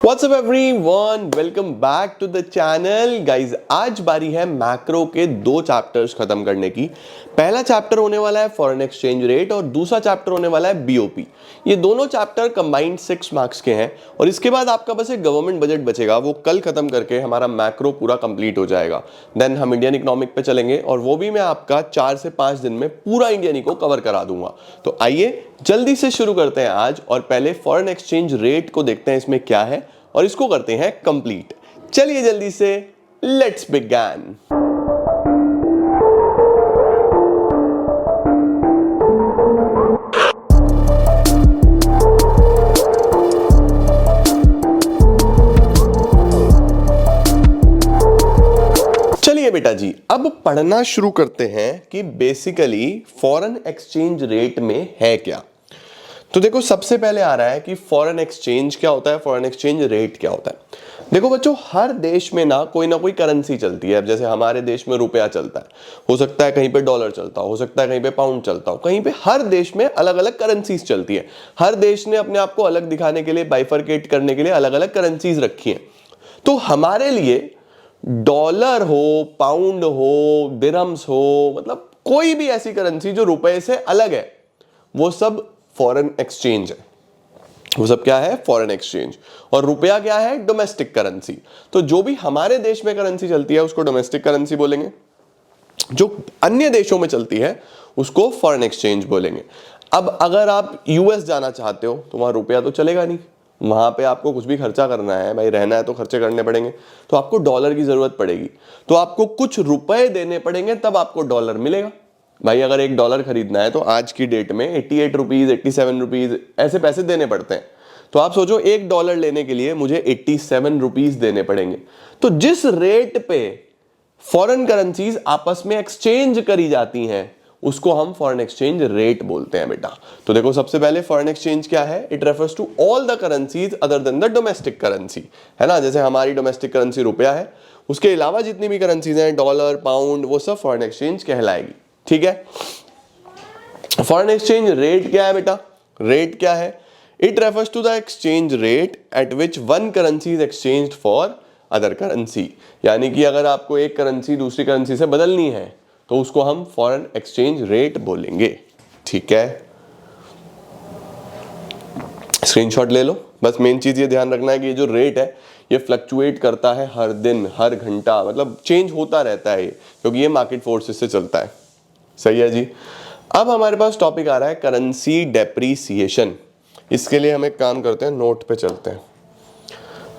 What's up everyone? Welcome back to the channel. Guys, आज बारी है मैक्रो के दो चैप्टर्स खत्म करने की। पहला चैप्टर होने वाला है फॉरेन एक्सचेंज रेट और दूसरा चैप्टर होने वाला है बीओपी। ये दोनों चैप्टर कंबाइंड 6 मार्क्स के हैं और इसके बाद आपका बस एक गवर्नमेंट बजट बचेगा, वो कल खत्म करके हमारा मैक्रो पूरा कंप्लीट हो जाएगा। देन हम इंडियन इकोनॉमिक पे चलेंगे और वो भी मैं आपका 4 से 5 दिन में पूरा इंडियन को कवर करा दूंगा। तो आइए जल्दी से शुरू करते हैं आज और पहले फॉरेन एक्सचेंज रेट को देखते हैं इसमें क्या है और इसको करते हैं कंप्लीट। चलिए जल्दी से लेट्स बिगिन। चलिए बेटा जी, अब पढ़ना शुरू करते हैं कि बेसिकली फॉरेन एक्सचेंज रेट में है क्या। तो देखो, सबसे पहले आ रहा है कि फॉरेन एक्सचेंज क्या होता है, फॉरेन एक्सचेंज रेट क्या होता है। देखो बच्चों, हर देश में ना कोई करेंसी चलती है। अब जैसे हमारे देश में रुपया चलता है, हो सकता है कहीं पे डॉलर चलता हो सकता है कहीं पे पाउंड चलता हो, कहीं पे हर देश में अलग अलग करेंसीज चलती है। हर देश ने अपने आप को अलग दिखाने के लिए, बाइफरकेट करने के लिए अलग अलग करेंसीज रखी हैं। तो हमारे लिए डॉलर हो, पाउंड हो, दिरहम्स हो, मतलब कोई भी ऐसी करेंसी जो रुपए से अलग है, वो सब फॉरेन एक्सचेंज है। वो सब क्या है? Foreign exchange. और रुपया क्या है? Domestic currency. तो जो भी हमारे देश में करेंसी चलती है उसको डोमेस्टिक करेंसी बोलेंगे, जो अन्य देशों में चलती है उसको फॉरेन एक्सचेंज बोलेंगे। अब अगर आप यूएस जाना चाहते हो तो वहां रुपया तो चलेगा नहीं, वहां पे आपको कुछ भी खर्चा करना है, भाई रहना है तो खर्चे करने पड़ेंगे, तो आपको डॉलर की जरूरत पड़ेगी। तो आपको कुछ रुपए देने पड़ेंगे तब आपको डॉलर मिलेगा। भाई अगर $1 खरीदना है तो आज की डेट में 88 रुपीज, 87 रुपीज ऐसे पैसे देने पड़ते हैं। तो आप सोचो, $1 लेने के लिए मुझे 87 रुपीज देने पड़ेंगे। तो जिस रेट पे फॉरेन करेंसीज आपस में एक्सचेंज करी जाती हैं उसको हम फॉरेन एक्सचेंज रेट बोलते हैं बेटा। तो देखो, सबसे पहले फॉरेन एक्सचेंज क्या है? It refers to all the currencies other than the domestic currency, है ना। जैसे हमारी डोमेस्टिक करेंसी रुपया है, उसके अलावा जितनी भी करेंसीज हैं, डॉलर, पाउंड, वो सब फॉरेन एक्सचेंज कहलाएगी। ठीक है। फॉरेन एक्सचेंज रेट क्या है बेटा? रेट क्या है? It refers to the exchange rate at which one currency is exchanged for other currency. यानी कि अगर आपको एक करेंसी दूसरी करेंसी से बदलनी है तो उसको हम फॉरेन एक्सचेंज रेट बोलेंगे। ठीक है, स्क्रीनशॉट ले लो। बस मेन चीज ये ध्यान रखना है कि ये जो रेट है ये फ्लक्चुएट करता है हर दिन, हर घंटा, मतलब चेंज होता रहता है ये, क्योंकि ये मार्केट फोर्सेस से चलता है। सही है जी। अब हमारे पास टॉपिक आ रहा है करेंसी डेप्रीसिएशन। इसके लिए हम एक काम करते हैं, नोट पे चलते हैं।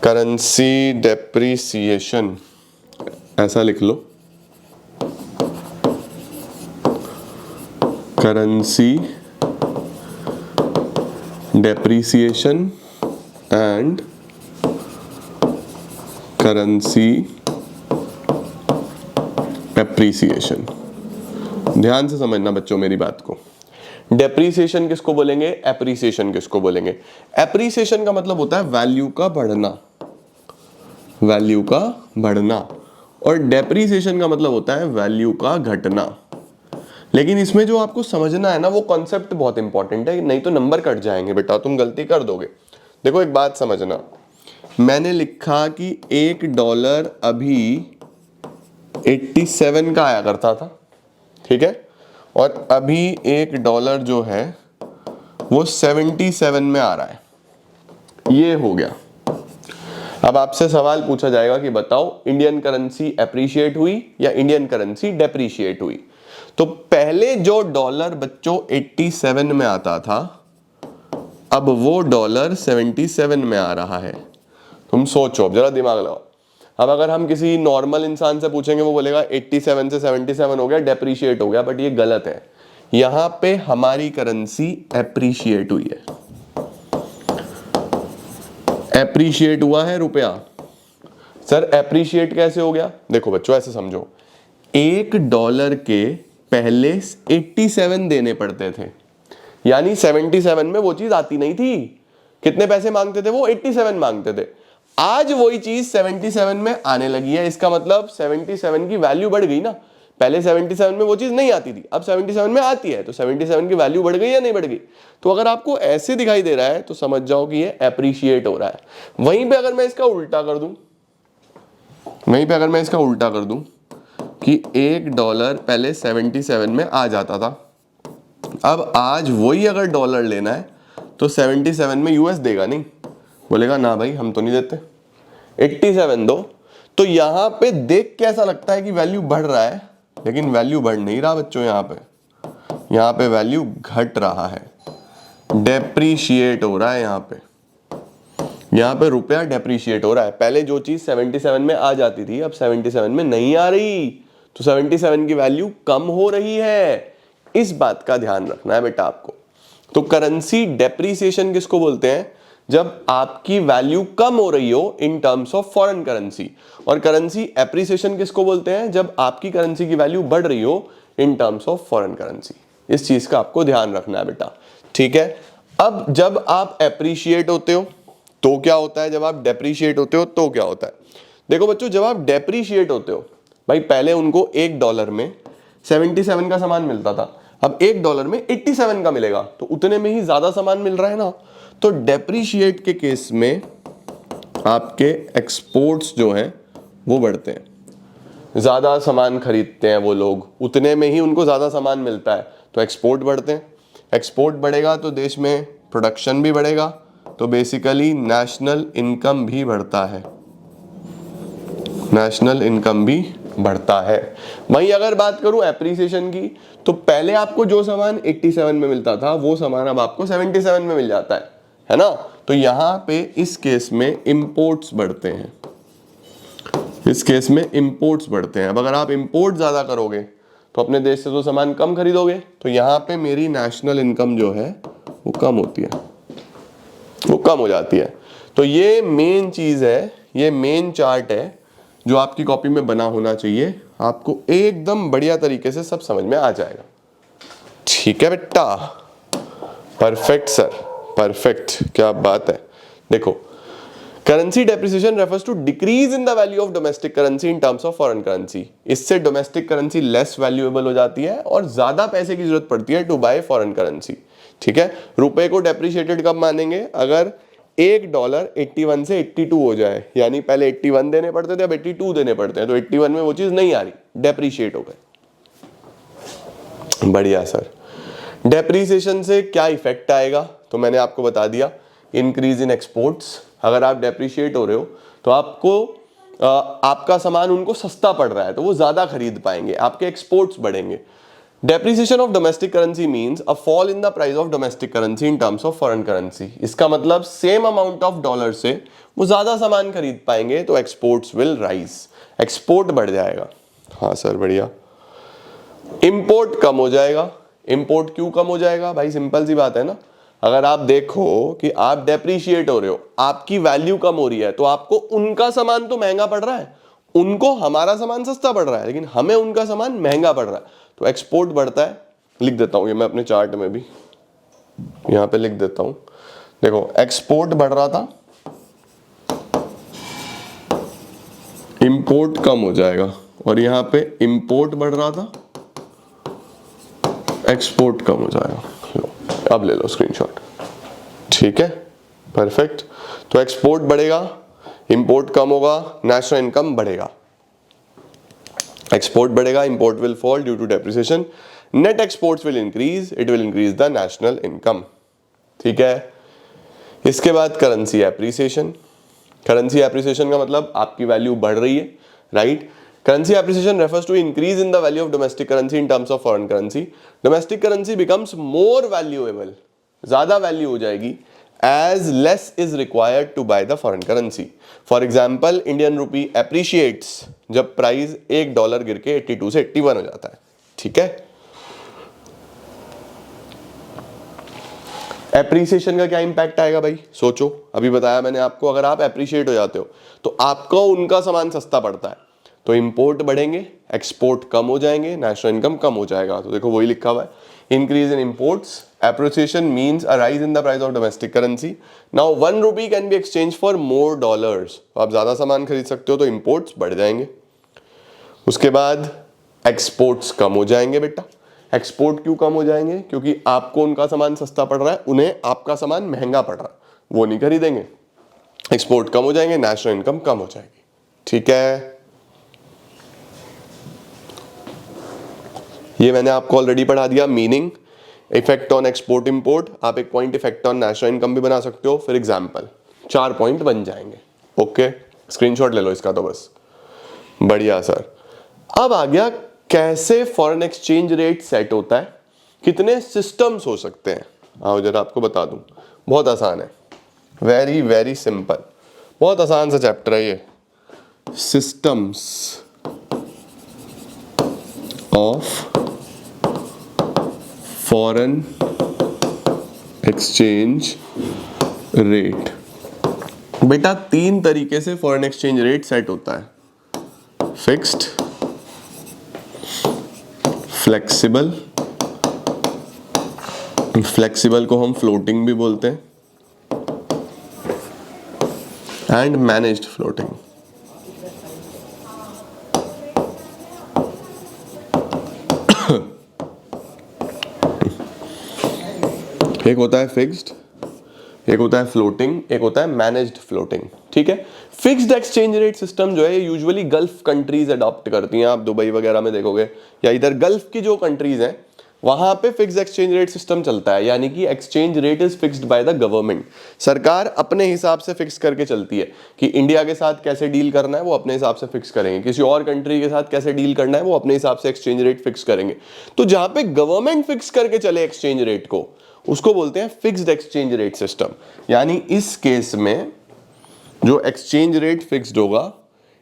करेंसी डेप्रीसिएशन ऐसा लिख लो, currency depreciation and currency appreciation. ध्यान से समझना बच्चों मेरी बात को। डेप्रीसिएशन किसको बोलेंगे? एप्रीसिएशन किसको बोलेंगे? एप्रीसिएशन का मतलब होता है वैल्यू का बढ़ना, वैल्यू का बढ़ना, और डेप्रीसिएशन का मतलब होता है वैल्यू का घटना। लेकिन इसमें जो आपको समझना है ना, वो कॉन्सेप्ट बहुत इंपॉर्टेंट है, नहीं तो नंबर कट जाएंगे बेटा, तुम गलती कर दोगे। देखो एक बात समझना, मैंने लिखा कि $1 अभी 87 का आया करता था, ठीक है, और अभी $1 जो है वो 77 में आ रहा है। ये हो गया। अब आपसे सवाल पूछा जाएगा कि बताओ इंडियन करेंसी एप्रिशिएट हुई या इंडियन करेंसी डेप्रिशिएट हुई। तो पहले जो डॉलर बच्चों 87 में आता था, अब वो डॉलर 77 में आ रहा है। तुम सोचो, अब जरा दिमाग लगाओ। अब अगर हम किसी नॉर्मल इंसान से पूछेंगे, वो बोलेगा 87 से 77 हो गया, डेप्रीशिएट हो गया, बट ये गलत है। यहां पे हमारी करेंसी एप्रीशिएट हुई है, एप्रीशिएट हुआ है रुपया। सर एप्रीशिएट कैसे हो गया? देखो बच्चों ऐसे समझो, $1 के पहले 87 देने पड़ते थे, यानी 77 में वो चीज आती नहीं थी। कितने पैसे मांगते थे वो? 87 मांगते थे। आज वही चीज 77 में आने लगी है। इसका मतलब 77 की वैल्यू बढ़ गई ना। पहले 77 में वो चीज नहीं आती थी, अब 77 में आती है, तो 77 की वैल्यू बढ़ गई या नहीं बढ़ गई। तो अगर आपको ऐसे दिखाई दे रहा है तो समझ जाओ कि ये एप्रिशिएट हो रहा है। वहीं पे अगर मैं इसका उल्टा कर दूं, कि $1 पहले 77 में आ जाता था, अब आज वही अगर डॉलर लेना है तो 77 में यूएस देगा नहीं, बोलेगा ना भाई हम तो नहीं देते, 87 दो। तो यहां पे देख के ऐसा लगता है कि वैल्यू बढ़ रहा है, लेकिन वैल्यू बढ़ नहीं रहा बच्चों, यहां पे वैल्यू घट रहा है, डेप्रीशिएट हो रहा है। यहां पे रुपया डेप्रीशिएट हो रहा है। पहले जो चीज 77 में आ जाती थी अब 77 में नहीं आ रही, तो 77 की वैल्यू कम हो रही है। इस बात का ध्यान रखना है बेटा आपको। तो करेंसी डेप्रीसिएशन किसको बोलते हैं? जब आपकी वैल्यू कम हो रही हो इन टर्म्स ऑफ फॉरेन करेंसी। और करेंसी एप्रिसिएशन किसको बोलते हैं? जब आपकी करेंसी की वैल्यू बढ़ रही हो इन टर्म्स ऑफ फॉरेन करेंसी। इस चीज का आपको ध्यान रखना है बेटा, ठीक है। अब जब आप एप्रिशिएट होते हो तो क्या होता है, जब आप डेप्रीशिएट होते हो तो क्या होता है? देखो बच्चों, जब आप डेप्रीशिएट होते हो, भाई पहले उनको $1 में 77 का सामान मिलता था, अब $1 में 87 का मिलेगा, तो उतने में ही ज्यादा सामान मिल रहा है ना। तो डेप्रीशिएट के केस में आपके एक्सपोर्ट्स जो हैं वो बढ़ते हैं, ज्यादा सामान खरीदते हैं वो लोग, उतने में ही उनको ज्यादा सामान मिलता है, तो एक्सपोर्ट बढ़ते हैं। एक्सपोर्ट बढ़ेगा तो देश में प्रोडक्शन भी बढ़ेगा, तो बेसिकली नेशनल इनकम भी बढ़ता है, नेशनल इनकम भी बढ़ता है। वहीं अगर बात करूं एप्रिसिएशन की, तो पहले आपको जो सामान 87 में मिलता था वो सामान अब आपको 77 में मिल जाता है ना। तो यहां पे इस केस में इंपोर्ट्स बढ़ते हैं, इस केस में इंपोर्ट्स बढ़ते हैं। अब अगर आप इंपोर्ट ज्यादा करोगे तो अपने देश से तो सामान कम खरीदोगे, तो यहां पे मेरी नेशनल इनकम जो है वो कम होती है, वो कम हो जाती है। तो ये मेन चीज है, ये मेन चार्ट है जो आपकी कॉपी में बना होना चाहिए, आपको एकदम बढ़िया तरीके से सब समझ में आ जाएगा। ठीक है बेटा, परफेक्ट सर, परफेक्ट, क्या बात है। देखो, currency depreciation refers to decrease in the value of domestic currency in terms of foreign currency. इससे डोमेस्टिक करेंसी लेस वैल्यूएबल हो जाती है और ज्यादा पैसे की जरूरत पड़ती है टू बाय फॉरेन करेंसी। ठीक है, रुपए को डेप्रिशिएटेड कब मानेंगे? अगर $1 81 से 82 हो जाए, यानी पहले 81 देने पड़ते थे अब 82 देने पड़ते हैं, तो 81 में वो चीज नहीं आ रही, डेप्रिशिएट हो गए। बढ़िया सर। डेप्रिसिएशन से क्या इफेक्ट आएगा? तो मैंने आपको बता दिया, इंक्रीज इन एक्सपोर्ट्स। अगर आप डेप्रिशिएट हो रहे हो तो आपको आपका सामान उनको सस्ता पड़ रहा है, तो वो ज्यादा खरीद पाएंगे, आपके एक्सपोर्ट्स बढ़ेंगे। Depreciation of domestic currency means a fall in the price of domestic currency in terms of foreign currency. इसका मतलब सेम अमाउंट ऑफ डॉलर से वो ज्यादा सामान खरीद पाएंगे, तो एक्सपोर्ट्स विल राइज, एक्सपोर्ट बढ़ जाएगा। हाँ सर, बढ़िया। इंपोर्ट कम हो जाएगा। इंपोर्ट क्यों कम हो जाएगा? भाई सिंपल सी बात है ना, अगर आप देखो कि आप डेप्रिशिएट हो रहे हो, आपकी वैल्यू कम हो रही है, तो आपको उनका सामान तो महंगा पड़ रहा है, उनको हमारा सामान सस्ता पड़ रहा है, लेकिन हमें उनका सामान महंगा पड़ रहा है, तो एक्सपोर्ट बढ़ता है। लिख देता हूं ये मैं अपने चार्ट में भी, यहां पे लिख देता हूं। देखो, एक्सपोर्ट बढ़ रहा था, इंपोर्ट कम हो जाएगा, और यहां पे इंपोर्ट बढ़ रहा था, एक्सपोर्ट कम हो जाएगा। अब ले लो स्क्रीनशॉट। ठीक है, परफेक्ट। तो एक्सपोर्ट बढ़ेगा, इंपोर्ट कम होगा, नेशनल इनकम बढ़ेगा। एक्सपोर्ट बढ़ेगा, import will fall due to depreciation, net exports will increase, it will increase the national income. ठीक है, इसके बाद करेंसी एप्रिसिएशन। करेंसी एप्रिसिएशन का मतलब आपकी वैल्यू बढ़ रही है, right. Currency appreciation refers to increase in the value of domestic currency in terms of foreign currency. Domestic currency becomes more valuable, ज़्यादा वैल्यू हो जाएगी as less is required to buy the foreign currency. For example, Indian rupee appreciates जब price $1 गिर के 82 से 81 हो जाता है। ठीक है, एप्रिसिएशन का क्या इंपैक्ट आएगा भाई? सोचो, अभी बताया मैंने आपको, अगर आप एप्रिशिएट हो जाते हो तो आपको उनका सामान सस्ता पड़ता है, तो इंपोर्ट बढ़ेंगे, एक्सपोर्ट कम हो जाएंगे, नेशनल इनकम कम हो जाएगा। तो देखो वही लिखा हुआ है, increase in imports, appreciation means a rise in the price of domestic currency. Now 1 rupee can be exchange for more dollars. तो आप ज्यादा सामान खरीद सकते हो, तो इंपोर्ट्स बढ़ जाएंगे। उसके बाद एक्सपोर्ट्स कम हो जाएंगे बेटा। एक्सपोर्ट क्यों कम हो जाएंगे? क्योंकि आपको उनका सामान सस्ता पड़ रहा है, उन्हें आपका सामान महंगा पड़ रहा है, वो नहीं खरीदेंगे। एक्सपोर्ट कम हो जाएंगे, नेशनल इनकम कम हो जाएगी। ठीक है, ये मैंने आपको ऑलरेडी पढ़ा दिया। Meaning, effect on export import, आप एक point effect on national income भी बना सकते हो। फिर एग्जाम्पल, 4 पॉइंट बन जाएंगे। ओके, स्क्रीनशॉट ले लो इसका तो बस। बढ़िया सर। अब आ गया कैसे फॉरेन एक्सचेंज रेट सेट होता है, कितने सिस्टम्स हो सकते हैं। आओ जरा आपको बता दूं, बहुत आसान है, वेरी वेरी सिंपल, बहुत आसान सा चैप्टर है ये। Systems of foreign exchange rate. बेटा 3 तरीके से फॉरेन एक्सचेंज रेट सेट होता है, फिक्स्ड, फ्लेक्सिबल, फ्लेक्सिबल को हम फ्लोटिंग भी बोलते हैं, एंड मैनेज्ड फ्लोटिंग। एक होता है फिक्स्ड, एक होता है फ्लोटिंग, एक होता है मैनेज्ड फ्लोटिंग। ठीक है, फिक्स्ड एक्सचेंज रेट सिस्टम जो है यूजुअली गल्फ कंट्रीज अडॉप्ट करती हैं। आप दुबई वगैरह में देखोगे, या इधर गल्फ की जो कंट्रीज हैं वहां पे फिक्स्ड एक्सचेंज रेट सिस्टम चलता है, यानी कि exchange rate is fixed by the government. सरकार अपने हिसाब से फिक्स करके चलती है कि इंडिया के साथ कैसे डील करना है वो अपने हिसाब से फिक्स करेंगे, किसी और कंट्री के साथ कैसे डील करना है वो अपने हिसाब से एक्सचेंज रेट फिक्स करेंगे। तो जहां पे गवर्नमेंट फिक्स करके चले एक्सचेंज रेट को, उसको बोलते हैं फिक्स्ड एक्सचेंज रेट सिस्टम। यानी इस केस में जो एक्सचेंज रेट फिक्स्ड होगा,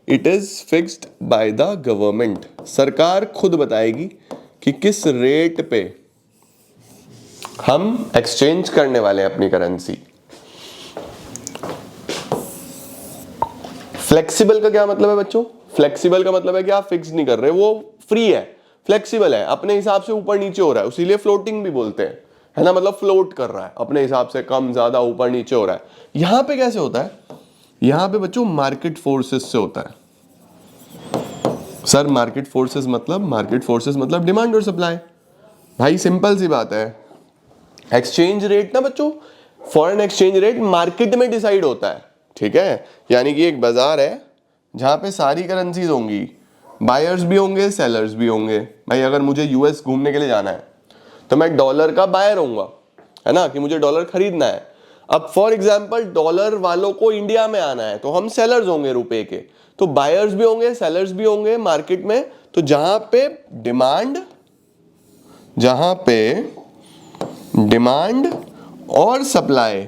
it is fixed by the government. सरकार खुद बताएगी कि किस रेट पे हम एक्सचेंज करने वाले हैं अपनी करेंसी। फ्लेक्सिबल का क्या मतलब है बच्चों? फ्लेक्सिबल का मतलब है कि आप फिक्स नहीं कर रहे, वो फ्री है, फ्लेक्सिबल है, अपने हिसाब से ऊपर नीचे हो रहा है, उसीलिए फ्लोटिंग भी बोलते हैं, है ना। मतलब फ्लोट कर रहा है अपने हिसाब से, कम ज्यादा ऊपर नीचे हो रहा है। यहां पे कैसे होता है? यहां पे बच्चों मार्केट फोर्सेस से होता है। सर मार्केट फोर्सेस मतलब? मार्केट फोर्सेस मतलब डिमांड और सप्लाई। भाई सिंपल सी बात है, एक्सचेंज रेट ना बच्चों, फॉरेन एक्सचेंज रेट मार्केट में डिसाइड होता है। ठीक है, यानी कि एक बाजार है जहां पे सारी करेंसीज होंगी, बायर्स भी होंगे, सेलर्स भी होंगे। भाई अगर मुझे यूएस घूमने के लिए जाना है तो मैं डॉलर का बायर होऊंगा, है ना, कि मुझे डॉलर खरीदना है। अब फॉर एग्जांपल डॉलर वालों को इंडिया में आना है तो हम सेलर्स होंगे रुपए के, तो बायर्स भी होंगे, सेलर्स भी होंगे मार्केट में। तो जहां पे डिमांड और सप्लाई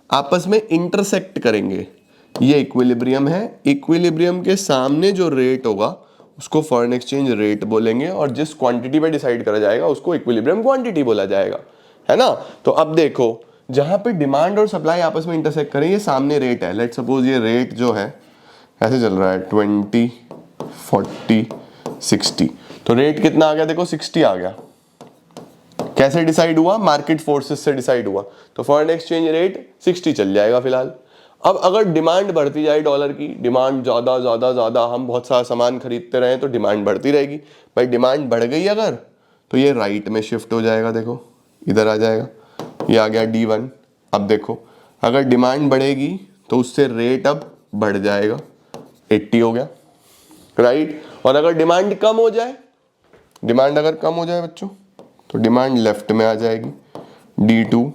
आपस में इंटरसेक्ट करेंगे, ये इक्विलिब्रियम है। इक्विलिब्रियम के सामने जो रेट होगा उसको फॉरेन एक्सचेंज रेट बोलेंगे, और जिस क्वांटिटी पे डिसाइड करा जाएगा उसको इक्विलिब्रियम क्वांटिटी बोला जाएगा, है ना। तो अब देखो, जहां पे डिमांड और सप्लाई आपस में इंटरसेक्ट करें, ये सामने रेट है। लेट्स सपोज ये रेट जो है ऐसे चल रहा है 20, 40, 60। तो रेट कितना आ गया? देखो 60 आ गया। कैसे डिसाइड हुआ? मार्केट फोर्सेस से डिसाइड हुआ। तो फॉरेन एक्सचेंज रेट 60 चल जाएगा फिलहाल। अब अगर डिमांड बढ़ती जाए डॉलर की, डिमांड ज्यादा ज्यादा ज्यादा, हम बहुत सारा सामान खरीदते रहे तो डिमांड बढ़ती रहेगी। भाई डिमांड बढ़ गई अगर, तो ये राइट में शिफ्ट हो जाएगा, देखो इधर आ जाएगा, ये आ गया D1। अब देखो अगर डिमांड बढ़ेगी तो उससे रेट अब बढ़ जाएगा, 80 हो गया, राइट। और अगर डिमांड कम हो जाए, डिमांड अगर कम हो जाए बच्चों, तो डिमांड लेफ्ट में आ जाएगी, D2।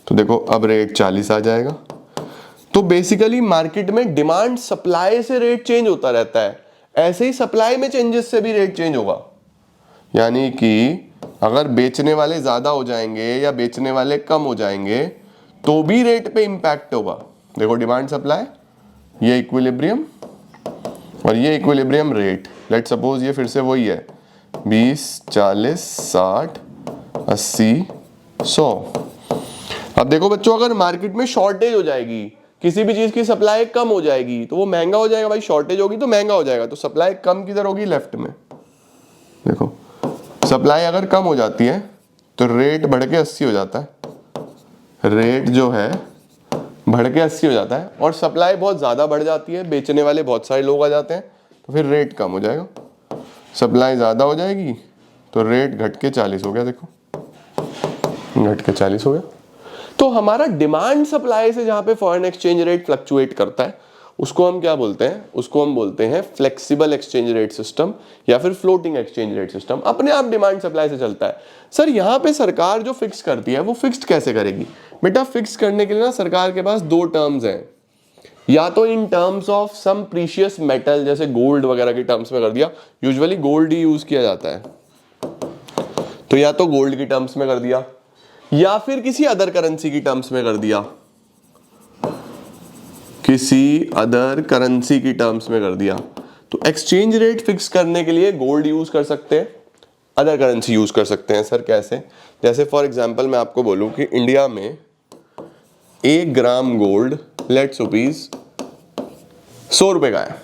तो देखो अब रेट 40 आ जाएगा। तो बेसिकली मार्केट में डिमांड सप्लाई से रेट चेंज होता रहता है, ऐसे ही सप्लाई में चेंजेस से भी रेट चेंज होगा। यानी कि अगर बेचने वाले ज्यादा हो जाएंगे या बेचने वाले कम हो जाएंगे तो भी रेट पे इंपैक्ट होगा। देखो डिमांड सप्लाई, ये इक्विलिब्रियम और ये इक्विलिब्रियम रेट। लेट सपोज ये फिर से वही है, 20, 40, 60, 80, 100। अब देखो बच्चों, अगर मार्केट में शॉर्टेज हो जाएगी, किसी भी चीज की सप्लाई कम हो जाएगी तो वो महंगा हो जाएगा। भाई शॉर्टेज होगी तो महंगा हो जाएगा। तो सप्लाई कम किधर होगी? लेफ्ट में। देखो सप्लाई अगर कम हो जाती है तो रेट बढ़ के 80 हो जाता है, रेट जो है बढ़ के 80 हो जाता है। और सप्लाई बहुत ज्यादा बढ़ जाती है, बेचने वाले बहुत सारे लोग आ जाते हैं, तो फिर रेट कम हो जाएगा। सप्लाई ज़्यादा हो जाएगी तो रेट घट के 40 हो गया, देखो घट के 40 हो गया। तो हमारा डिमांड सप्लाई से जहां पे फॉरेन एक्सचेंज रेट फ्लक्चुएट करता है उसको हम क्या बोलते हैं, उसको हम बोलते हैं फ्लेक्सिबल एक्सचेंज रेट सिस्टम या फिर फ्लोटिंग एक्सचेंज रेट सिस्टम। अपने आप डिमांड सप्लाई से चलता है। सर यहां पे सरकार जो फिक्स करती है वो फिक्स्ड कैसे करेगी? बेटा फिक्स करने के लिए ना सरकार के पास दो टर्म्स हैं, या तो in terms of some precious metal जैसे गोल्ड वगैरह के टर्म्स में कर दिया, यूजुअली गोल्ड ही यूज किया जाता है, तो या तो गोल्ड की टर्म्स में कर दिया या फिर किसी अदर करेंसी की टर्म्स में कर दिया, किसी अदर करेंसी की टर्म्स में कर दिया। तो एक्सचेंज रेट फिक्स करने के लिए गोल्ड यूज कर सकते हैं, अदर करेंसी यूज कर सकते हैं। सर कैसे? जैसे फॉर एग्जांपल मैं आपको बोलूं कि इंडिया में 1 ग्राम गोल्ड लेट्स रुपीज 100 रुपए का है,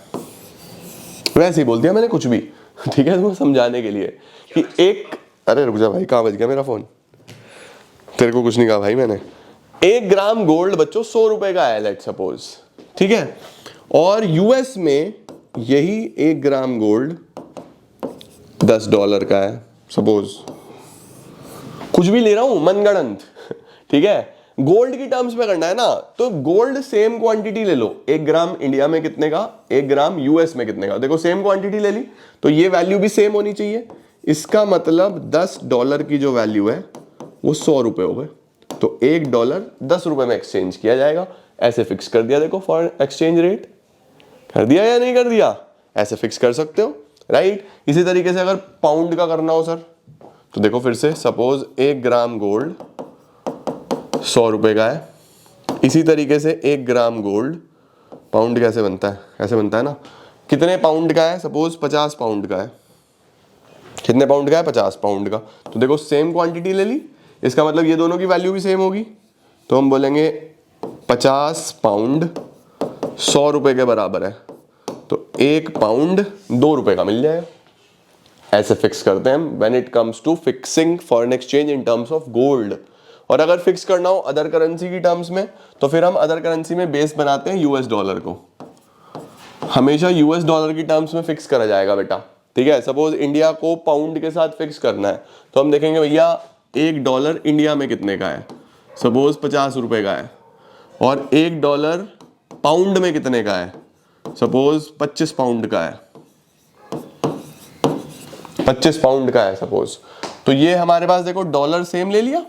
वैसे ही बोल दिया मैंने कुछ भी, ठीक है, तुमको समझाने के लिए कि एक, अरे रुक जा भाई, कहाँ बज गया मेरा फोन, तेरे को कुछ नहीं कहा भाई मैंने। 1 ग्राम गोल्ड बच्चों 100 रुपए का है लेट सपोज, ठीक है, और यूएस में यही 1 ग्राम गोल्ड $10 का है सपोज, कुछ भी ले रहा हूं मनगढ़ंत, ठीक है। गोल्ड की टर्म्स में करना है ना, तो गोल्ड सेम क्वांटिटी ले लो, 1 ग्राम इंडिया में कितने का, 1 ग्राम यूएस में कितने का, देखो सेम क्वांटिटी ले ली तो ये वैल्यू भी सेम होनी चाहिए। इसका मतलब $10 की जो वैल्यू है वो 100 रुपए हो गए, तो $1 10 रुपए में एक्सचेंज किया जाएगा। ऐसे फिक्स कर दिया, देखो फॉरेन एक्सचेंज रेट कर दिया या नहीं कर दिया, ऐसे फिक्स कर सकते हो, राइट। इसी तरीके से अगर पाउंड का करना हो सर, तो देखो फिर से सपोज 1 ग्राम गोल्ड 100 रुपए का है, इसी तरीके से 1 ग्राम गोल्ड, पाउंड कैसे बनता है, ऐसे बनता है ना, कितने पाउंड का है, सपोज 50 पाउंड का है, कितने पाउंड का है, 50 पाउंड का, तो देखो सेम क्वांटिटी ले ली, इसका मतलब ये दोनों की वैल्यू भी सेम होगी, तो हम बोलेंगे 50 पाउंड 100 रुपए के बराबर है, तो 1 पाउंड 2 रुपए का मिल जाएगा। ऐसे फिक्स करते हैं when it comes to fixing foreign exchange in terms of gold. और अगर फिक्स करना हो अदर करेंसी की टर्म्स में, तो फिर हम अदर करेंसी में बेस बनाते हैं यूएस डॉलर को, हमेशा यूएस डॉलर की टर्म्स में फिक्स करा जाएगा बेटा, ठीक है। सपोज इंडिया को पाउंड के साथ फिक्स करना है, तो हम देखेंगे भैया $1 इंडिया में कितने का है, सपोज 50 रुपए का है, और $1 पाउंड में कितने का है, सपोज 25 पाउंड का है, 25 पाउंड का है सपोज। तो ये हमारे पास देखो डॉलर सेम ले लिया,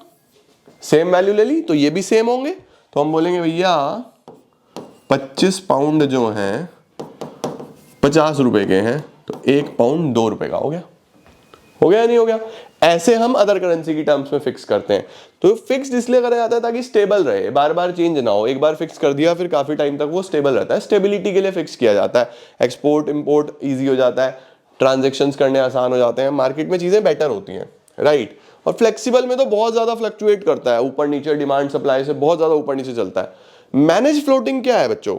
सेम वैल्यू ले ली, तो ये भी सेम होंगे, तो हम बोलेंगे भैया 25 पाउंड जो हैं 50 रुपए के हैं, तो 1 पाउंड 2 रुपए का हो गया, हो गया या नहीं हो गया। ऐसे हम अदर करेंसी की टर्म्स में फिक्स करते हैं। तो फिक्स्ड इसलिए करा जाता है ताकि स्टेबल रहे, बार बार चेंज ना हो, एक बार फिक्स कर दिया फिर काफी टाइम तक वो स्टेबल रहता है, स्टेबिलिटी के लिए फिक्स किया जाता है। एक्सपोर्ट इंपोर्ट ईजी हो जाता है, ट्रांजेक्शन्स करने आसान हो जाते हैं, मार्केट में चीजें बेटर होती हैं, राइट। और फ्लेक्सिबल में तो बहुत ज्यादा फ्लक्चुएट करता है, ऊपर नीचे डिमांड सप्लाई से बहुत ज्यादा ऊपर नीचे चलता है। मैनेज फ्लोटिंग क्या है बच्चों?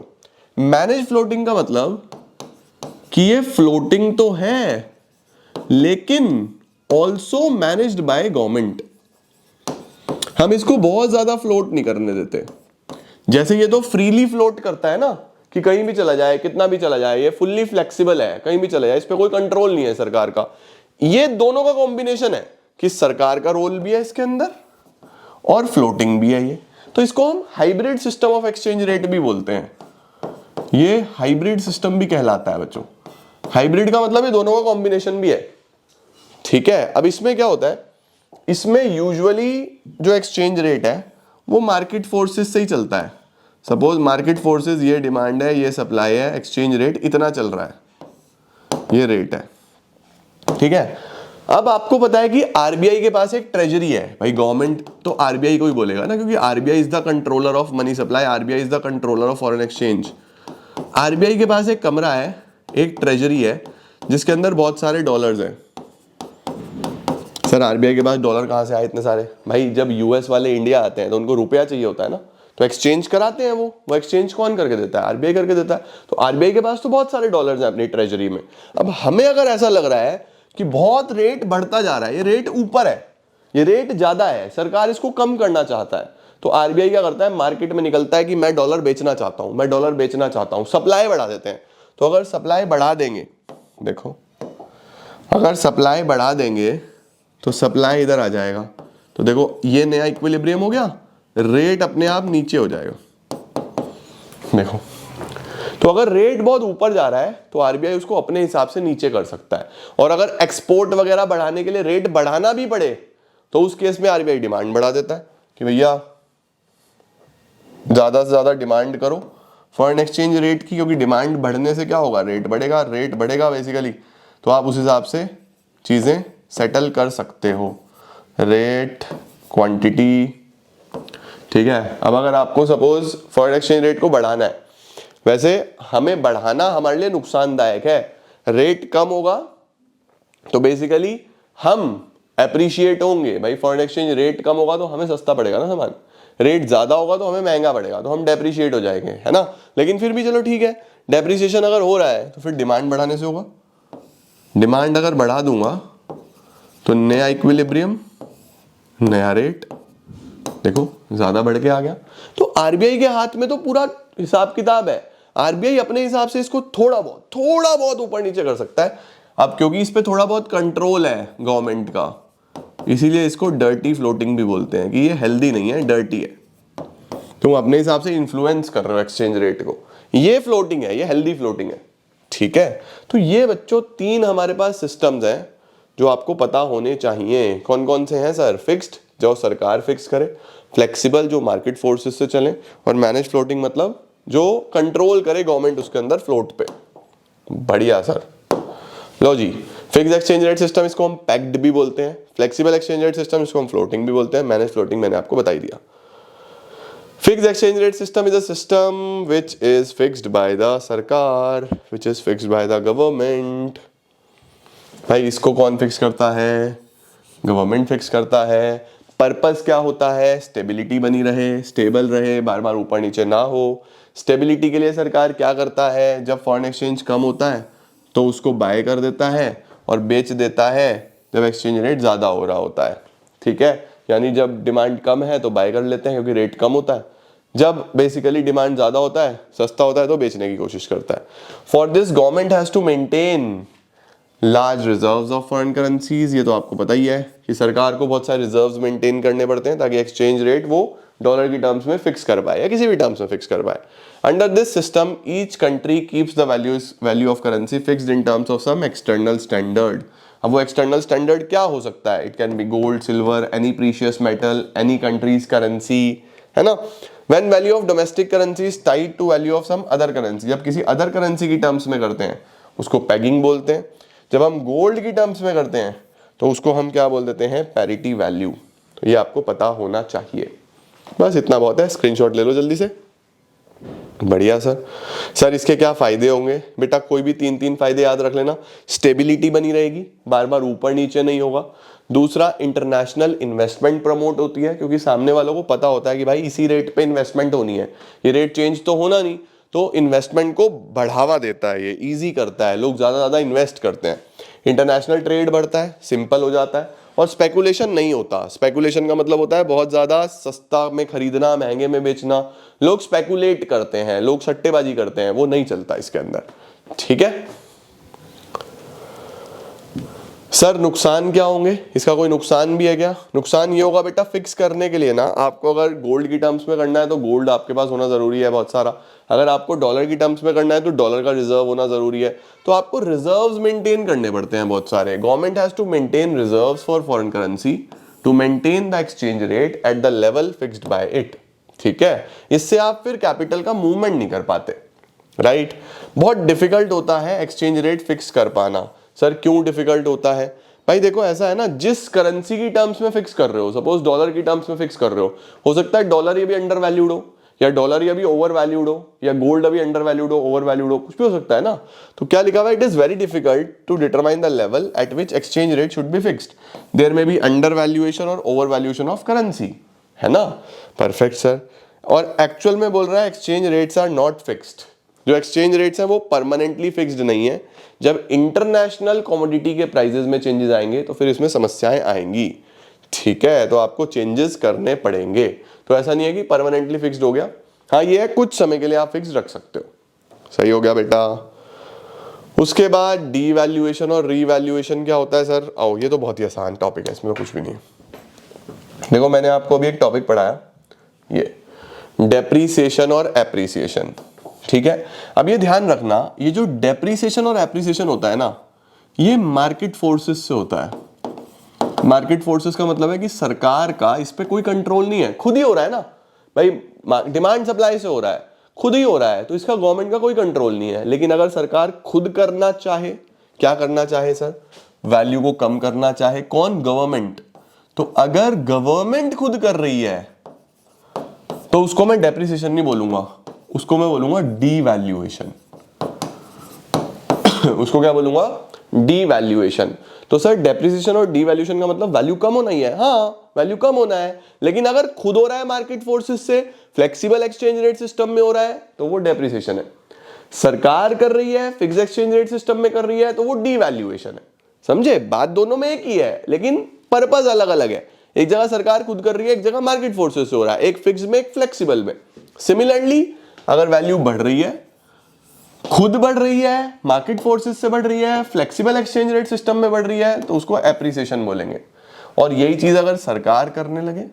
मैनेज फ्लोटिंग का मतलब कि ये फ्लोटिंग तो है लेकिन ऑल्सो मैनेज्ड बाय गवर्नमेंट, हम इसको बहुत ज्यादा फ्लोट नहीं करने देते। जैसे ये तो फ्रीली फ्लोट करता है ना, कि कहीं भी चला जाए, कितना भी चला जाए, ये फुल्ली फ्लेक्सिबल है, कहीं भी चला जाए, इस पे कोई कंट्रोल नहीं है सरकार का। ये दोनों का कॉम्बिनेशन है कि सरकार का रोल भी है इसके अंदर और फ्लोटिंग भी है ये, तो इसको हम hybrid system of exchange rate भी बोलते हैं। ये हाइब्रिड सिस्टम भी कहलाता है बच्चों। हाइब्रिड का मतलब ये दोनों का कॉम्बिनेशन भी है, ठीक है। अब इसमें क्या होता है, इसमें यूजुअली जो एक्सचेंज रेट है वो मार्केट फोर्सेस से ही चलता है। सपोज मार्केट फोर्सेस, ये डिमांड है, ये सप्लाई है, एक्सचेंज रेट इतना चल रहा है, ये रेट है, ठीक है। अब आपको पता है कि आरबीआई के पास एक ट्रेजरी है, भाई गवर्नमेंट तो आरबीआई को ही बोलेगा ना, क्योंकि RBI is the controller of money supply, RBI is the controller of foreign exchange. RBI के पास एक कमरा है, एक ट्रेजरी है, जिसके अंदर बहुत सारे डॉलर्स हैं। सर आरबीआई के पास डॉलर कहाँ से आए इतने सारे? भाई जब यूएस वाले इंडिया आते हैं तो उनको रुपया चाहिए होता है ना, तो एक्सचेंज कराते हैं, वो एक्सचेंज कौन करके देता है? आरबीआई करके देता है। तो आरबीआई के पास तो बहुत सारे डॉलर्स हैं अपनी ट्रेजरी में। अब हमें अगर ऐसा लग रहा है कि बहुत रेट बढ़ता जा रहा है, ये रेट ऊपर है, ये रेट ज्यादा है, सरकार इसको कम करना चाहता है, तो आरबीआई क्या करता है, मार्केट में निकलता है कि मैं डॉलर बेचना चाहता हूं, मैं डॉलर बेचना चाहता हूं, सप्लाई बढ़ा देते हैं। तो अगर सप्लाई बढ़ा देंगे, देखो अगर सप्लाई बढ़ा देंगे तो सप्लाई इधर आ जाएगा, तो देखो ये नया इक्विलिब्रियम हो गया, रेट अपने आप नीचे हो जाएगा। देखो, तो अगर रेट बहुत ऊपर जा रहा है तो आरबीआई उसको अपने हिसाब से नीचे कर सकता है, और अगर एक्सपोर्ट वगैरह बढ़ाने के लिए रेट बढ़ाना भी पड़े तो उस केस में आरबीआई डिमांड बढ़ा देता है कि भैया ज्यादा से ज्यादा डिमांड करो फॉरेन एक्सचेंज रेट की, क्योंकि डिमांड बढ़ने से क्या होगा, रेट बढ़ेगा बेसिकली, तो आप उस हिसाब से चीजें सेटल कर सकते हो, रेट, क्वांटिटी। ठीक है, अब अगर आपको सपोज फॉरेन एक्सचेंज रेट को बढ़ाना है, वैसे हमें बढ़ाना हमारे लिए नुकसानदायक है, रेट कम होगा तो बेसिकली हम एप्रिशिएट होंगे, भाई फॉरेन एक्सचेंज रेट कम होगा तो हमें सस्ता पड़ेगा ना सामान, रेट ज्यादा होगा तो हमें महंगा पड़ेगा, तो हम डेप्रिशिएट हो जाएंगे, है ना। लेकिन फिर भी चलो ठीक है, डेप्रिसिएशन अगर हो रहा है तो फिर डिमांड बढ़ाने से होगा, डिमांड अगर बढ़ा दूंगा तो नया इक्विलिब्रियम, नया रेट, देखो ज्यादा बढ़ के आ गया। तो आरबीआई के हाथ में तो पूरा हिसाब किताब है, आरबीआई अपने हिसाब से इसको थोड़ा बहुत ऊपर नीचे कर सकता है। अब क्योंकि इस पे थोड़ा बहुत कंट्रोल है गवर्नमेंट का, इसीलिए इसको डर्टी फ्लोटिंग भी बोलते हैं, कि ये हेल्दी नहीं है, डर्टी है, तुम अपने हिसाब से इन्फ्लुएंस कर रहे हो एक्सचेंज रेट को, ये फ्लोटिंग है, ये हेल्दी फ्लोटिंग है। ठीक है, तो ये बच्चों 3 हमारे पास सिस्टम्स हैं जो आपको पता होने चाहिए। कौन कौन से हैं सर? फिक्स्ड जो सरकार फिक्स करे, फ्लेक्सिबल जो मार्केट फोर्सेस से चले, और मैनेज फ्लोटिंग मतलब जो कंट्रोल करे गवर्नमेंट उसके अंदर फ्लोट पे। बढ़िया सर। लो जी, फिक्स एक्सचेंज रेट सिस्टम इसको हम पैक्ड भी बोलते हैं, फ्लेक्सिबल एक्सचेंज रेट सिस्टम इसको हम फ्लोटिंग भी बोलते हैं, मैनेज फ्लोटिंग मैंने आपको बता ही दिया। Fixed exchange rate system is a system which is fixed by the सरकार, which is fixed by the government। भाई इसको कौन फिक्स करता है? गवर्नमेंट फिक्स करता है। पर्पस क्या होता है? स्टेबिलिटी बनी रहे, स्टेबल रहे, बार बार ऊपर नीचे ना हो। स्टेबिलिटी के लिए सरकार क्या करता है? जब फॉरेन एक्सचेंज कम होता है तो उसको बाय कर देता है और बेच देता है जब एक्सचेंज रेट ज़्यादा हो रहा होता है। ठीक है, यानी जब डिमांड कम है तो बाय कर लेते हैं क्योंकि रेट कम होता है, जब बेसिकली डिमांड ज़्यादा होता है, सस्ता होता है, तो बेचने की कोशिश करता है। For this government has to maintain large reserves of foreign currencies. ये तो आपको पता ही है कि सरकार को बहुत सारे रिजर्व्स मेंटेन करने पड़ते हैं ताकि एक्सचेंज रेट वो डॉलर की टर्म्स में फिक्स कर पाए या किसी भी टर्म्स में फिक्स कर पाए। Under this system each country keeps the value of currency fixed in terms of some external standard. अब वो एक्सटर्नल स्टैंडर्ड क्या हो सकता है? It can be gold, silver, any precious metal, any country's currency, है ना। When value of domestic currency is tied to value of some other currency, जब किसी अदर करेंसी की टर्म्स में करते हैं उसको पेगिंग बोलते हैं। जब हम गोल्ड की टर्म्स में करते हैं तो उसको हम क्या बोल देते हैं? Parity value. तो ये आपको पता होना चाहिए। बस इतना बहुत है, स्क्रीनशॉट ले लो जल्दी से। बढ़िया सर। सर इसके क्या फायदे होंगे? बेटा कोई भी 3 फायदे याद रख लेना। स्टेबिलिटी बनी रहेगी, बार बार ऊपर नीचे नहीं होगा। दूसरा, इंटरनेशनल इन्वेस्टमेंट प्रमोट होती है क्योंकि सामने वालों को पता होता है कि भाई इसी रेट पे इन्वेस्टमेंट होनी है, ये रेट चेंज तो होना नहीं, तो इन्वेस्टमेंट को बढ़ावा देता है, ये इजी करता है, लोग ज़्यादा इन्वेस्ट करते हैं। इंटरनेशनल ट्रेड बढ़ता है, सिंपल हो जाता है, और स्पेकुलेशन नहीं होता। स्पेकुलेशन का मतलब होता है बहुत ज़्यादा सस्ता में खरीदना, महंगे में बेचना। लोग स्पेकुलेट करते हैं, लोग सट्टेबाजी करते हैं, वो नहीं चलता इसके अंदर। ठीक है सर, नुकसान क्या होंगे? इसका कोई नुकसान भी है क्या? नुकसान ये होगा बेटा, फिक्स करने के लिए ना आपको अगर गोल्ड की टर्म्स में करना है तो गोल्ड आपके पास होना जरूरी है बहुत सारा। अगर आपको डॉलर की टर्म्स में करना है तो डॉलर का रिजर्व होना जरूरी है। तो आपको रिजर्व्स मेंटेन करने पड़ते हैं बहुत सारे। Government has to maintain reserves for foreign currency to maintain the exchange rate at the level fixed by it. ठीक है, इससे आप फिर कैपिटल का मूवमेंट नहीं कर पाते, राइट। बहुत डिफिकल्ट होता है एक्सचेंज रेट फिक्स कर पाना। सर क्यों डिफिकल्ट होता है? भाई देखो ऐसा है ना, जिस करेंसी की टर्म्स में फिक्स कर रहे हो, सपोज डॉलर की टर्म्स में फिक्स कर रहे हो सकता है डॉलर ये भी अंडर वैल्यूड हो, या डॉलर ये भी ओवर वैल्यूड हो, या गोल्ड अभी अंडर वैल्यूड हो, ओवर वैल्यूड हो, कुछ भी हो सकता है ना। तो क्या लिखा हुआ है? It is very difficult to determine the level at which exchange rate should be fixed. There may be under valuation और ओवर वैल्यूएशन ऑफ करेंसी, है ना। Perfect sir. और एक्चुअल में बोल रहा है exchange rates are not fixed. जो exchange rates हैं वो परमानेंटली फिक्स्ड नहीं है। जब इंटरनेशनल कमोडिटी के प्राइसेस में चेंजेस आएंगे तो फिर इसमें समस्याएं आएंगी। ठीक है, तो आपको चेंजेस करने पड़ेंगे। तो ऐसा नहीं है कि परमानेंटली फिक्स्ड हो गया। हाँ ये है, कुछ समय के लिए आप फिक्स रख सकते हो। सही हो गया बेटा। उसके बाद डीवैल्यूएशन और रीवैल्यूएशन क्या होता है सर? आओ, ये तो बहुत ही आसान टॉपिक है, इसमें तो कुछ भी नहीं। देखो मैंने आपको अभी एक टॉपिक पढ़ाया, ये डेप्रीसिएशन और एप्रीसिएशन, ठीक है। अब ये ध्यान रखना, ये जो डेप्रीसिएशन और एप्रीसिएशन होता है ना, ये मार्केट फोर्सेस से होता है। मार्केट फोर्सेस का मतलब है कि सरकार का इस पे कोई कंट्रोल नहीं है, खुद ही हो रहा है ना भाई, डिमांड सप्लाई से हो रहा है, खुद ही हो रहा है, तो इसका गवर्नमेंट का कोई कंट्रोल नहीं है। लेकिन अगर सरकार खुद करना चाहे, क्या करना चाहे सर? वैल्यू को कम करना चाहे, कौन? गवर्नमेंट। तो अगर गवर्नमेंट खुद कर रही है तो उसको मैं डेप्रिसिएशन नहीं बोलूंगा, उसको मैं बोलूंगा डीवैल्यूएशन। उसको क्या बोलूंगा? डीवैल्यूएशन। तो सर डेप्रिसिएशन और डीवैल्यूएशन का मतलब वैल्यू कम होना ही है, हाँ वैल्यू कम होना है। लेकिन अगर खुद हो रहा है मार्केट फोर्सेस से, फ्लेक्सिबल एक्सचेंज रेट सिस्टम में हो रहा है, तो वो डेप्रिसिएशन है। सरकार कर रही है, फिक्स एक्सचेंज रेट सिस्टम में कर रही है, तो वो डीवैल्यूएशन है। समझे? बात दोनों में एक ही है, लेकिन पर्पस अलग अलग है। एक जगह सरकार खुद कर रही है, एक जगह मार्केट फोर्सेस से हो रहा है, एक फिक्स में एक फ्लेक्सिबल में। सिमिलरली अगर वैल्यू बढ़ रही है, खुद बढ़ रही है, मार्केट फोर्सेस से बढ़ रही है, फ्लेक्सिबल एक्सचेंज रेट सिस्टम में बढ़ रही है, तो उसको एप्रिसिएशन बोलेंगे। और यही चीज अगर सरकार करने लगे,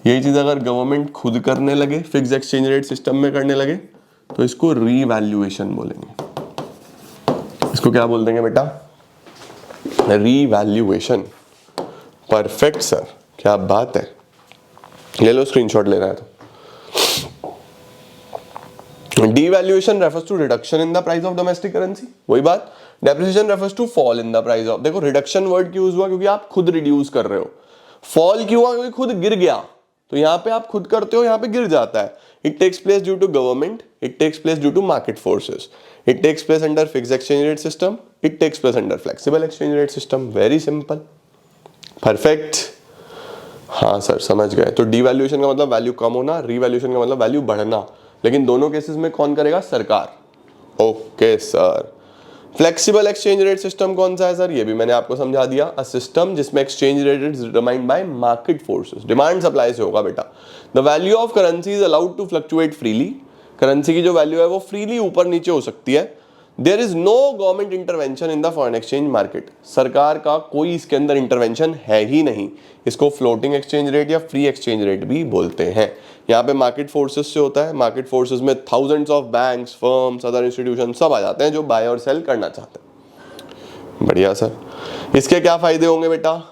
यही चीज अगर गवर्नमेंट खुद करने लगे, फिक्स एक्सचेंज रेट सिस्टम में करने लगे, तो इसको रीवैल्यूएशन बोलेंगे। इसको क्या बोल देंगे बेटा? रीवैल्यूएशन। परफेक्ट सर, क्या बात है, ले लो स्क्रीनशॉट लेना है तो। Devaluation refers to reduction in the price of domestic currency, वही बात। Depreciation refers to fall in the price of, देखो रिडक्शन वर्ड क्यों यूज हुआ? क्योंकि आप खुद रिड्यूस कर रहे हो। फॉल क्यों हुआ? क्योंकि खुद गिर गया, तो यहाँ पे आप खुद करते हो, यहाँ पे गिर जाता है। It takes place due to government, it takes place due to market forces, it takes place under fix exchange rate system, it takes place under flexible exchange rate system. Very simple, perfect. हाँ sir समझ गए। तो devaluation का मतलब value कम होना, revaluation का मतलब value बढ़ना, लेकिन दोनों केसेस में कौन करेगा? सरकार। Okay sir. Flexible exchange rate system कौन सा है सर? ये भी मैंने आपको समझा दिया। अ सिस्टम जिसमें exchange rate is determined by market forces, demand supply से होगा बेटा। The value of currency is allowed to fluctuate freely, currency की जो वैल्यू है वो फ्रीली ऊपर नीचे हो सकती है। There is no government intervention in the foreign exchange market, सरकार का कोई इसके अंदर इंटरवेंशन है ही नहीं। इसको फ्लोटिंग एक्सचेंज रेट या फ्री एक्सचेंज रेट भी बोलते हैं। यहाँ पे मार्केट फोर्सेस से होता है, मार्केट फोर्सेस में thousands of banks, firms, other institution सब आ जाते हैं जो बाय और सेल करना चाहते हैं। बढ़िया सर। इसके क्या फायदे होंगे बेटा?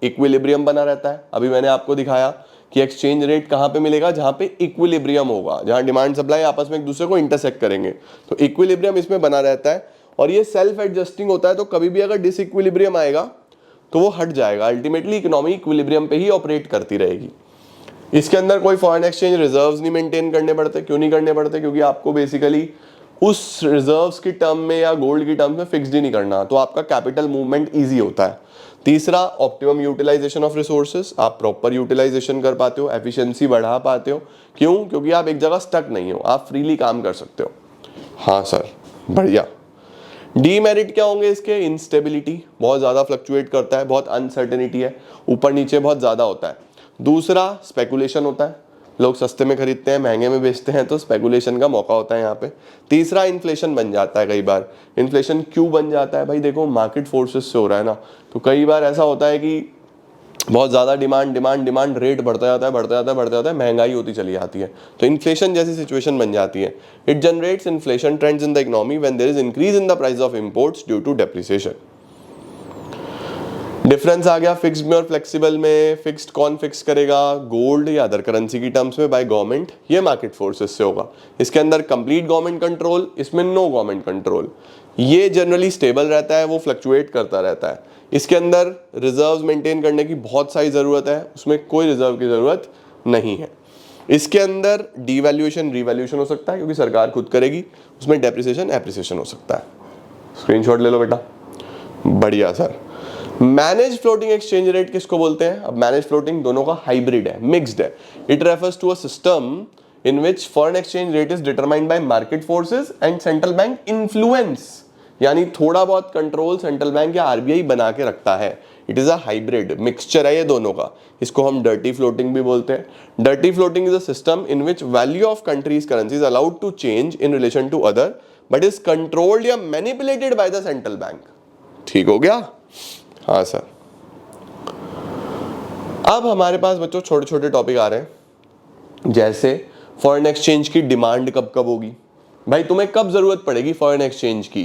इक्विलिब्रियम बना रहता है। अभी मैंने आपको दिखाया कि एक्सचेंज रेट कहाँ पे मिलेगा? जहाँ पे इक्विलिब्रियम होगा, जहाँ डिमांड सप्लाई आपस में एक दूसरे को इंटरसेक्ट करेंगे, तो इक्विलिब्रियम इसमें बना रहता है। और ये सेल्फ एडजस्टिंग होता है, तो कभी भी अगर डिसइक्विलिब्रियम आएगा तो वो हट जाएगा। अल्टीमेटली इकोनॉमी इक्विलिब्रियम पे ही ऑपरेट करती रहेगी। इसके अंदर कोई फॉरेन एक्सचेंज रिजर्व्स नहीं मेंटेन करने पड़ते। क्यों नहीं करने पड़ते? क्योंकि आपको बेसिकली उस रिजर्व्स की टर्म में या गोल्ड की टर्म में फिक्स्ड ही नहीं करना, तो आपका कैपिटल मूवमेंट ईजी होता है। तीसरा, ऑप्टिमम यूटिलाइजेशन ऑफ रिसोर्सेज, आप प्रॉपर यूटिलाइजेशन कर पाते हो, एफिशिएंसी बढ़ा पाते हो। क्यों? क्योंकि आप एक जगह स्टक नहीं हो, आप फ्रीली काम कर सकते हो। हाँ सर, बढ़िया। डीमेरिट क्या होंगे इसके? इंस्टेबिलिटी, बहुत ज़्यादा फ्लक्चुएट करता है, बहुत अनसर्टेनिटी है, ऊपर नीचे बहुत ज़्यादा होता है। दूसरा, स्पेकुलेशन होता है, लोग सस्ते में खरीदते हैं, महंगे में बेचते हैं, तो स्पेकुलेशन का मौका होता है यहाँ पे। तीसरा, इन्फ्लेशन बन जाता है कई बार। इन्फ्लेशन क्यों बन जाता है भाई? देखो मार्केट फोर्सेस से हो रहा है ना, तो कई बार ऐसा होता है कि बहुत ज़्यादा डिमांड, रेट बढ़ता जाता है, महंगाई होती चली जाती है, तो इन्फ्लेशन जैसी सिचुएशन बन जाती है। It generates inflation trends in the economy when there is increase in the price of imports due to depreciation. Difference आ गया फिक्स्ड में और फ्लेक्सिबल में। फिक्स्ड कौन फिक्स करेगा? गोल्ड या अदर करेंसी की टर्म्स में बाय गवर्नमेंट, ये मार्केट फोर्सेस से होगा। इसके अंदर कंप्लीट गवर्नमेंट कंट्रोल, इसमें नो गवर्नमेंट कंट्रोल। ये जनरली स्टेबल रहता है, वो फ्लक्चुएट करता रहता है। इसके अंदर रिजर्व्स मेंटेन करने की बहुत सारी ज़रूरत है, उसमें कोई रिजर्व की ज़रूरत नहीं है। इसके अंदर डीवैल्यूएशन रीवैल्यूएशन हो सकता है क्योंकि सरकार खुद करेगी, उसमें डेप्रिसिएशन एप्रिसिएशन हो सकता है। स्क्रीनशॉट ले लो बेटा। बढ़िया sir. Manage floating exchange rate किसको बोलते हैं? अब मैनेज फ्लोटिंग दोनों का हाइब्रिड है, मिक्स्ड है। It refers to a system in which foreign exchange rate is determined by market forces and central bank influence, यानी थोड़ा बहुत कंट्रोल सेंट्रल बैंक या आरबीआई बना के रखता है। It is a hybrid, mixture है ये दोनों का। इसको हम डर्टी फ्लोटिंग भी बोलते हैं। Dirty floating is a system in which value of country's currency is allowed to change in relation to other but is controlled या manipulated by the central bank. ठीक हो गया? हाँ सर। अब हमारे पास बच्चों छोटे छोटे टॉपिक आ रहे हैं, जैसे फॉरेन एक्सचेंज की डिमांड कब कब होगी। भाई तुम्हें कब जरूरत पड़ेगी फॉरेन एक्सचेंज की,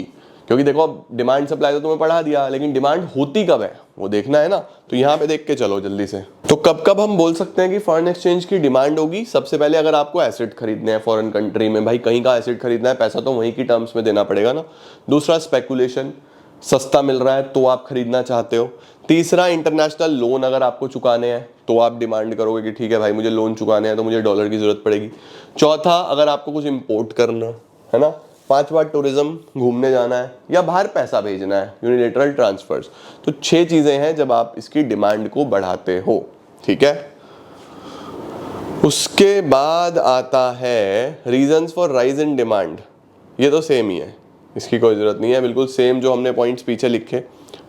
क्योंकि देखो अब डिमांड सप्लाई तो तुम्हें पढ़ा दिया, लेकिन डिमांड होती कब है वो देखना है ना। तो यहाँ पे देख के चलो जल्दी से। तो कब कब हम बोल सकते हैं कि फॉरेन एक्सचेंज की डिमांड होगी? सबसे पहले अगर आपको एसेट खरीदने हैं फॉरेन कंट्री में, भाई कहीं का एसेट खरीदना है, पैसा तो वहीं की टर्म्स में देना पड़ेगा ना। दूसरा स्पेकुलेशन, सस्ता मिल रहा है तो आप खरीदना चाहते हो। तीसरा इंटरनेशनल लोन अगर आपको चुकाने हैं तो आप डिमांड करोगे कि ठीक है भाई मुझे लोन चुकाने हैं तो मुझे डॉलर की जरूरत पड़ेगी। चौथा अगर आपको कुछ इंपोर्ट करना है ना। पांचवा टूरिज्म, घूमने जाना है या बाहर पैसा भेजना है, यूनिलेटरल ट्रांसफर्स। तो 6 चीजें हैं जब आप इसकी डिमांड को बढ़ाते हो। ठीक है, उसके बाद आता है reasons for rise in demand. ये तो सेम ही है, इसकी कोई जरूरत नहीं है, बिल्कुल सेम जो हमने पॉइंट्स पीछे लिखे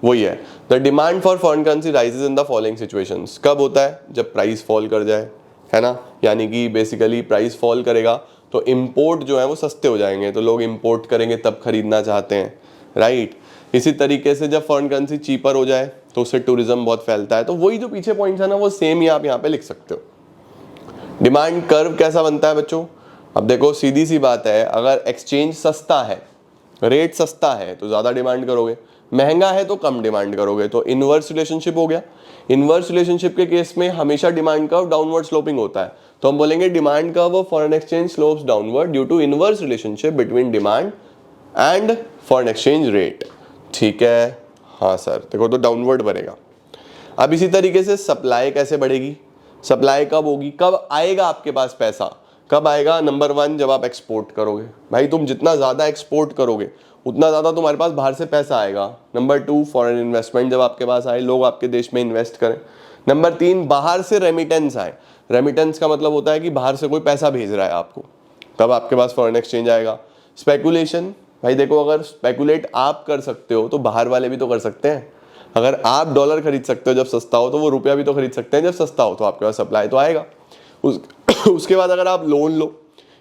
वही है। The demand for foreign currency rises in the following situations. कब होता है? जब प्राइस फॉल कर जाए, है ना, यानी कि बेसिकली प्राइस फॉल करेगा तो इंपोर्ट जो है वो सस्ते हो जाएंगे, तो लोग इंपोर्ट करेंगे तब खरीदना चाहते हैं, राइट। इसी तरीके से जब फॉरेन करेंसी चीपर हो जाए तो उससे टूरिज्म बहुत फैलता है। तो वही जो पीछे पॉइंट्स है ना वो सेम ही आप यहाँ पे लिख सकते हो। डिमांड कर्व कैसा बनता है बच्चों? अब देखो सीधी सी बात है, अगर एक्सचेंज सस्ता है, रेट सस्ता है तो ज्यादा डिमांड करोगे, महंगा है तो कम डिमांड करोगे। तो इनवर्स रिलेशनशिप हो गया। इनवर्स रिलेशनशिप के केस में हमेशा डिमांड कर्व डाउनवर्ड स्लोपिंग होता है, तो हम बोलेंगे demand curve of foreign exchange slopes downward due to inverse relationship between demand and foreign exchange rate. ठीक है, हाँ सर, देखो तो डाउनवर्ड बनेगा। अब इसी तरीके से सप्लाई कैसे बढ़ेगी? सप्लाई कब होगी, कब आएगा आपके पास पैसा? कब आएगा? नंबर 1 जब आप एक्सपोर्ट करोगे। भाई तुम जितना ज़्यादा एक्सपोर्ट करोगे उतना ज़्यादा तुम्हारे पास बाहर से पैसा आएगा। नंबर 2 फॉरेन इन्वेस्टमेंट जब आपके पास आए, लोग आपके देश में इन्वेस्ट करें। नंबर 3 बाहर से रेमिटेंस आए। रेमिटेंस का मतलब होता है कि बाहर से कोई पैसा भेज रहा है आपको, तब आपके पास फॉरेन एक्सचेंज आएगा। स्पेकुलेशन, भाई देखो अगर स्पेकुलेट आप कर सकते हो तो बाहर वाले भी तो कर सकते हैं। अगर आप डॉलर खरीद सकते हो जब सस्ता हो तो वो रुपया भी तो खरीद सकते हैं जब सस्ता हो, तो आपके पास सप्लाई तो आएगा। उसके बाद अगर आप लोन लो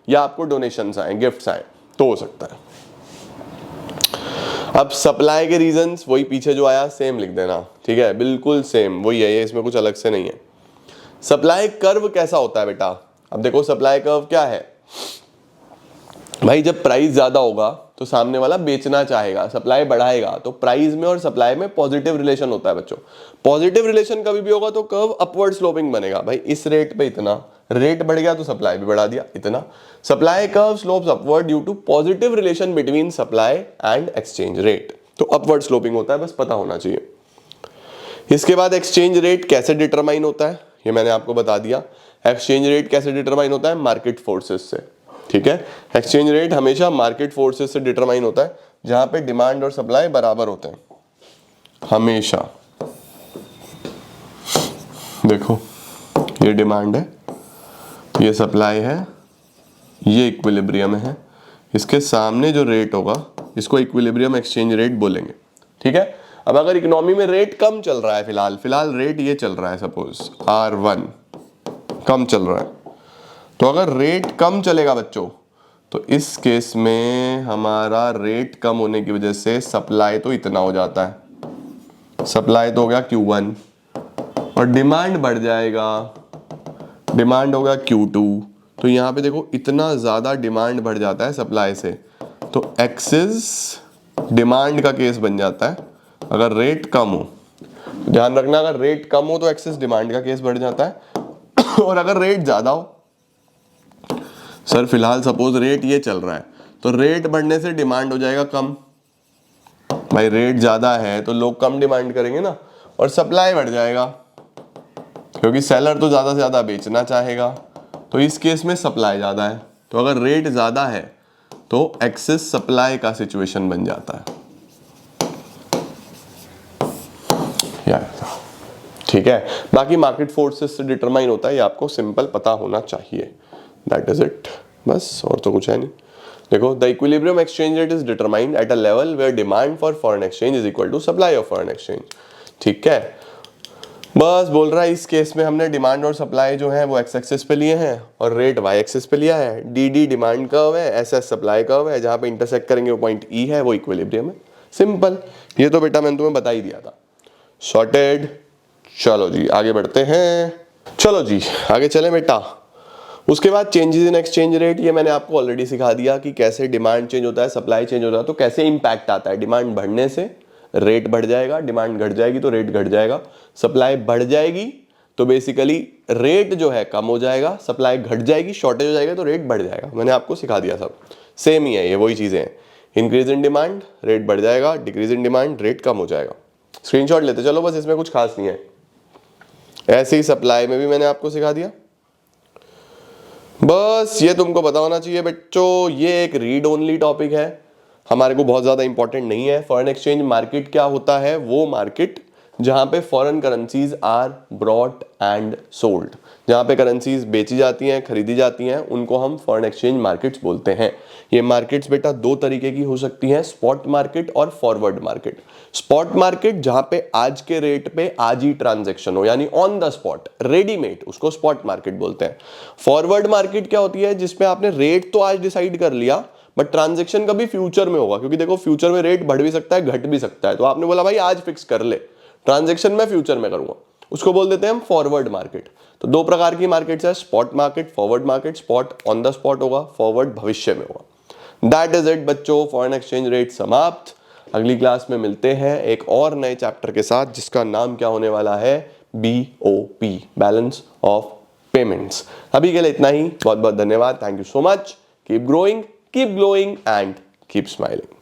या आपको डोनेशंस आए, गिफ्ट्स आए, तो हो सकता है। अब सप्लाई के रीजंस वही पीछे जो आया सेम लिख देना, ठीक है, बिल्कुल सेम वही है, ये इसमें कुछ अलग से नहीं है। सप्लाई कर्व कैसा होता है बेटा? अब देखो सप्लाई कर्व क्या है भाई, जब प्राइस ज्यादा होगा तो सामने वाला बेचना चाहेगा, सप्लाई बढ़ाएगा, तो प्राइस में और सप्लाई में पॉजिटिव रिलेशन होता है बच्चों। पॉजिटिव रिलेशन कभी भी होगा तो कर्व अपवर्ड स्लोपिंग बनेगा। भाई इस रेट पे इतना, रेट बढ़ गया तो सप्लाई भी बढ़ा दिया इतना। Supply curve slopes upward due to positive relation between supply and exchange rate, तो अपवर्ड स्लोपिंग होता है, बस पता होना चाहिए। इसके बाद एक्सचेंज रेट कैसे डिटरमाइन होता है, ये मैंने आपको बता दिया। एक्सचेंज रेट कैसे डिटरमाइन होता है? मार्केट फोर्सेस से, ठीक है। एक्सचेंज रेट हमेशा मार्केट फोर्सेस से डिटरमाइन होता है, जहां पे डिमांड और सप्लाई बराबर होते हैं हमेशा। देखो ये डिमांड है, ये सप्लाई है, ये इक्विलिब्रियम है, इसके सामने जो रेट होगा इसको इक्विलिब्रियम एक्सचेंज रेट बोलेंगे, ठीक है। अब अगर इकोनॉमी में रेट कम चल रहा है, फिलहाल रेट ये चल रहा है, सपोज R1 कम चल रहा है, तो अगर रेट कम चलेगा बच्चों तो इस केस में हमारा रेट कम होने की वजह से सप्लाई तो इतना हो जाता है, सप्लाई तो हो गया Q1, और डिमांड बढ़ जाएगा, डिमांड होगा Q2। तो यहाँ पे देखो इतना ज़्यादा डिमांड बढ़ जाता है सप्लाई से, तो एक्सेस डिमांड का केस बन जाता है। अगर रेट कम हो, ध्यान रखना, अगर रेट कम हो तो एक्सेस डिमांड का केस बढ़ जाता है। और अगर रेट ज़्यादा हो, सर फिलहाल सपोज रेट ये चल रहा है, तो रेट बढ़ने से डिमांड हो जाएगा कम। भाई रेट ज़्यादा है तो लोग कम डिमांड करेंगे ना, और सप्लाई बढ़ जाएगा क्योंकि सेलर तो ज़्यादा से ज़्यादा बेचना चाहेगा, तो इस केस में सप्लाई ज़्यादा है। तो अगर रेट ज़्यादा है तो एक्सेस सप्लाई का सिचुएशन बन जाता है, ठीक है। बाकी मार्केट फोर्सेस से डिटरमाइन होता है, ये आपको सिंपल पता होना चाहिए, दैट इज इट, बस, और तो कुछ है नहीं। देखो the equilibrium exchange rate is determined at a level where demand for foreign exchange is equal to supply of foreign exchange, ठीक है। बस बोल रहा है इस केस में हमने डिमांड और सप्लाई जो है वो एक्स एक्सिस पे लिए हैं और रेट वाई एक्सिस पे लिया है। डी डी डिमांड कर्व है, एस एस सप्लाई कर्व है, जहां पे इंटरसेक्ट करेंगे वो पॉइंट ई है, वो इक्विलिब्रियम है। सिंपल, ये तो बेटा मैंने तुम्हें बता ही दिया था। सॉर्टेड। चलो जी आगे बढ़ते हैं। चलो जी आगे चले बेटा। उसके बाद चेंजेस इन एक्सचेंज रेट, ये मैंने आपको ऑलरेडी सिखा दिया कि कैसे डिमांड चेंज होता है, सप्लाई चेंज होता है तो कैसे इंपैक्ट आता है। डिमांड बढ़ने से रेट बढ़ जाएगा, डिमांड घट जाएगी तो रेट घट जाएगा, सप्लाई बढ़ जाएगी तो बेसिकली रेट जो है कम हो जाएगा, सप्लाई घट जाएगी, शॉर्टेज हो जाएगा तो रेट बढ़ जाएगा। मैंने आपको सिखा दिया सब, सेम ही है ये, वही चीजें हैं। इंक्रीज इन डिमांड रेट बढ़ जाएगा, डिक्रीज इन डिमांड रेट कम हो जाएगा। स्क्रीनशॉट लेते चलो, बस इसमें कुछ खास नहीं है। ऐसे ही सप्लाई में भी मैंने आपको सिखा दिया। बस ये तुमको पता होना चाहिए बच्चों, ये एक रीड ओनली टॉपिक है, हमारे को बहुत ज़्यादा इंपॉर्टेंट नहीं है। फॉरेन एक्सचेंज मार्केट क्या होता है? वो मार्केट जहाँ पे foreign currencies are brought and sold, जहाँ पे करेंसीज बेची जाती हैं, खरीदी जाती हैं, उनको हम फॉरेन एक्सचेंज मार्केट्स बोलते हैं। ये मार्केट्स बेटा दो तरीके की हो सकती हैं, स्पॉट मार्केट और फॉरवर्ड मार्केट। स्पॉट मार्केट जहाँ पे आज के रेट पे आज ही ट्रांजेक्शन हो, यानी ऑन द स्पॉट रेडीमेड, उसको स्पॉट मार्केट बोलते हैं। फॉरवर्ड मार्केट क्या होती है? जिसमें आपने रेट तो आज डिसाइड कर लिया बट ट्रांजेक्शन कभी फ्यूचर में होगा, क्योंकि देखो फ्यूचर में रेट बढ़ भी सकता है, घट भी सकता है। तो आपने बोला भाई आज फिक्स कर ले, ट्रांजेक्शन मैं फ्यूचर में करूंगा, उसको बोल देते हैं हम फॉरवर्ड मार्केट। तो दो प्रकार की मार्केट्स है, spot market, forward market. Spot on the spot होगा, फॉरवर्ड भविष्य में होगा। दैट इज इट बच्चों, फॉरेन एक्सचेंज रेट समाप्त। अगली क्लास में मिलते हैं एक और नए चैप्टर के साथ, जिसका नाम क्या होने वाला है? BOP, balance of payments. अभी के लिए इतना ही, बहुत बहुत धन्यवाद, thank you so much. Keep growing, keep glowing and keep smiling.